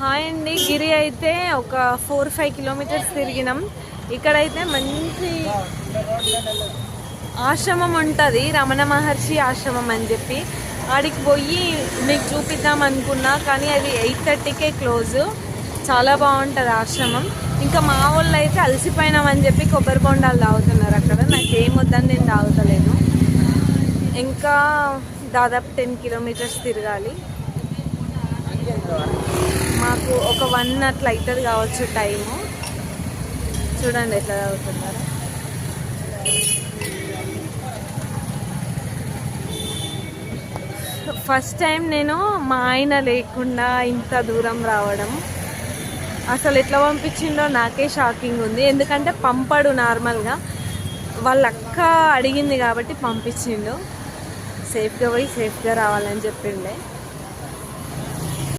Hi అండి. గిరి అయితే ఒక 4-5 కిలోమీటర్స్ తిరిగినాం. ఇక్కడైతే మంచి ఆశ్రమం ఉంటుంది, రమణ మహర్షి ఆశ్రమం అని చెప్పి. ఆడికి పోయి మీకు చూపిద్దాం అనుకున్నా, కానీ అది 8:30కే క్లోజ్. చాలా బాగుంటుంది ఆశ్రమం. ఇంకా మా వాళ్ళు అయితే అలసిపోయినామని చెప్పి కొబ్బరి బొండాలు తాగుతున్నారు అక్కడ. నాకేం వద్దని నేను తాగుతలేను. ఇంకా దాదాపు 10 కిలోమీటర్స్ తిరగాలి. మాకు ఒక 1 అట్లా అవుతుంది కావచ్చు టైము. చూడండి ఎట్లా తాగుతున్నారు. ఫస్ట్ టైం నేను మా ఆయన లేకుండా ఇంత దూరం రావడం. అసలు ఎట్లా పంపించిండో నాకే షాకింగ్ ఉంది. ఎందుకంటే పంపడు నార్మల్గా, వాళ్ళ అక్క అడిగింది కాబట్టి పంపించిండు. సేఫ్గా పోయి సేఫ్గా రావాలని చెప్పిండే.